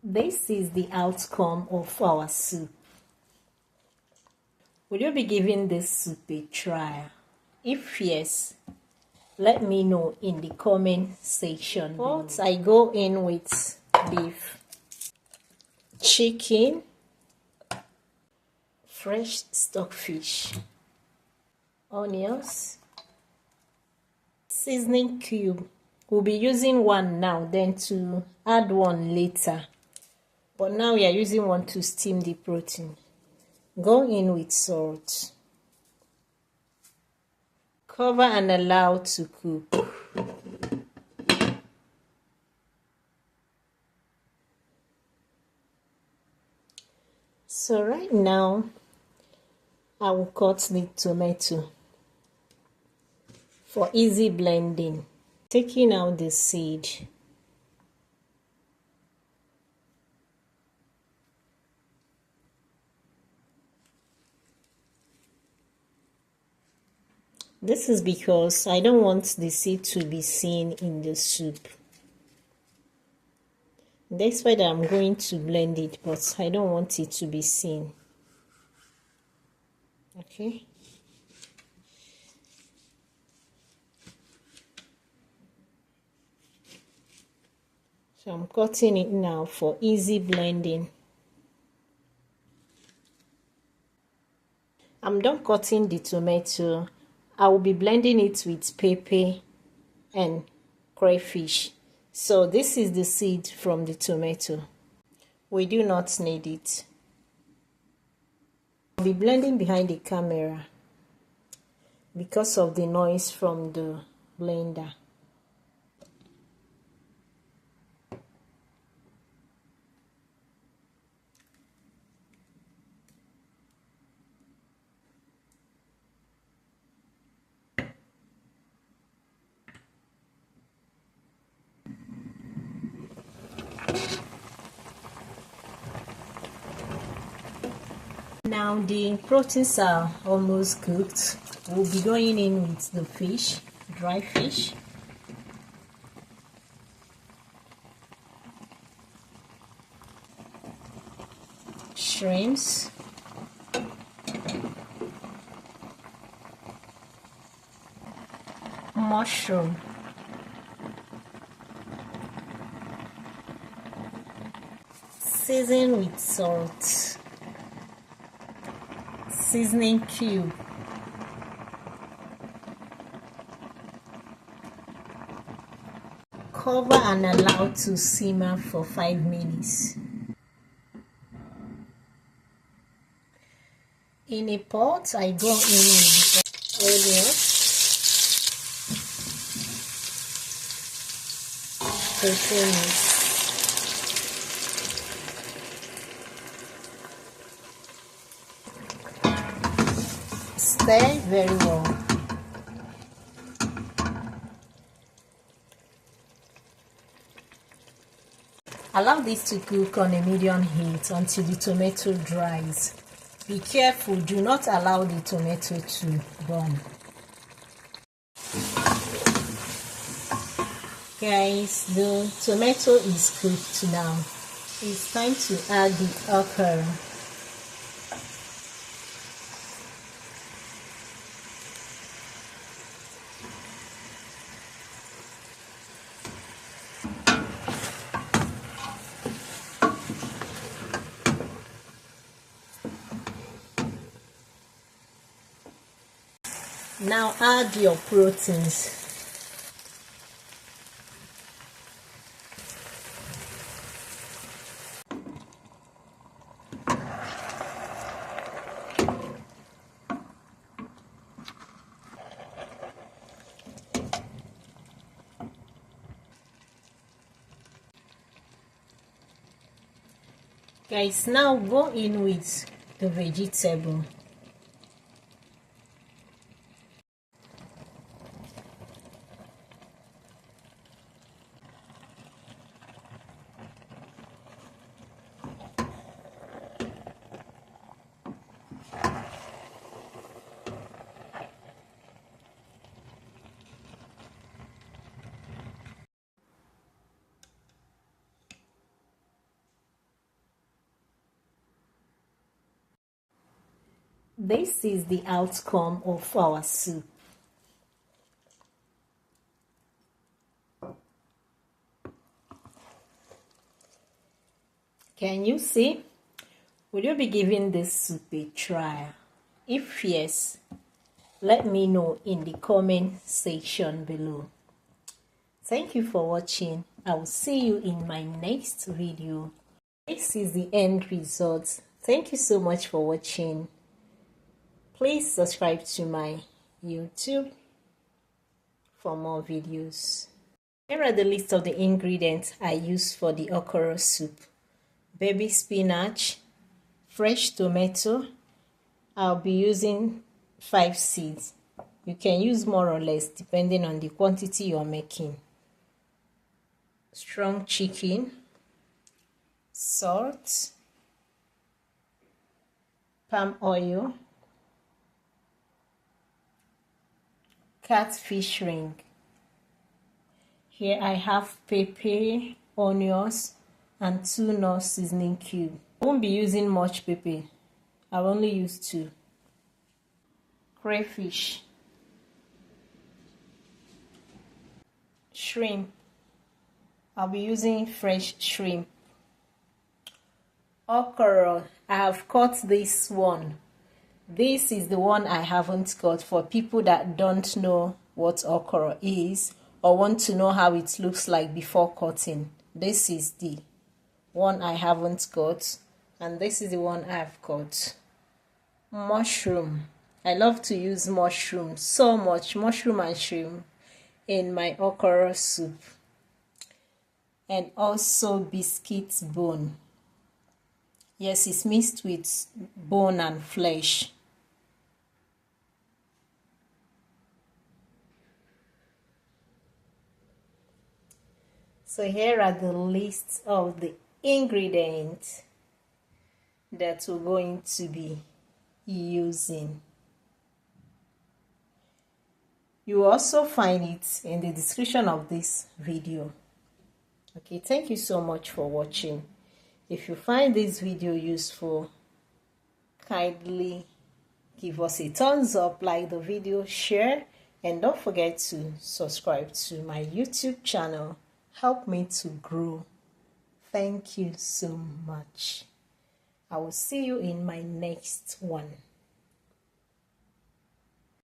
This is the outcome of our soup. Will you be giving this soup a try? If yes, let me know in the comment section. But I go in with beef, chicken, fresh stockfish, onions, seasoning cube. We'll be using one now, then to add one later. But now we are using one to steam the protein. Go in with salt. Cover and allow to cook. So right now, I will cut the tomato for easy blending. Taking out the seed. This is because I don't want the seed to be seen in the soup. That's why I'm going to blend it, but I don't want it to be seen. Okay. So I'm cutting it now for easy blending. I'm done cutting the tomato. I will be blending it with pepper and crayfish. So this is the seed from the tomato. We do not need it. I'll be blending behind the camera because of the noise from the blender. Now the proteins are almost cooked. We'll be going in with the fish, dry fish. Shrimps. Mushroom. Season with salt. Seasoning cube. Cover and allow to simmer for 5 minutes. In a pot, I go in with the onions, pepper, stir very well. Allow this to cook on a medium heat until the tomato dries. Be careful, do not allow the tomato to burn. Guys, the tomato is cooked now. It's time to add the okra. Now add your proteins. Guys, now go in with the vegetable. This is the outcome of our soup. Can you see? Will you be giving this soup a try? If yes, let me know in the comment section below. Thank you for watching. I will see you in my next video. This is the end result. Thank you so much for watching. Please subscribe to my YouTube for more videos. Here are the list of the ingredients I use for the okra soup. Baby spinach, fresh tomato. I'll be using 5 seeds. You can use more or less depending on the quantity you're making. Strong chicken, salt, palm oil, catfish ring. Here I have pepper, onions, and 2 Knorr seasoning cube. I won't be using much pepper. I'll only use 2. Crayfish, shrimp. I'll be using fresh shrimp. Okra, I have cut this one. This is the one I haven't cut for people that don't know what okra is or want to know how it looks like before cutting. This is the one I haven't cut, and this is the one I've cut. Mushroom. I love to use mushroom so much, mushroom and shrimp in my okra soup. And also biscuit bone. Yes, it's mixed with bone and flesh. So here are the list of the ingredients that we're going to be using. You will also find it in the description of this video. Okay, thank you so much for watching. If you find this video useful, kindly give us a thumbs up, like the video, share, and don't forget to subscribe to my YouTube channel. Help me to grow. Thank you so much. I will see you in my next one.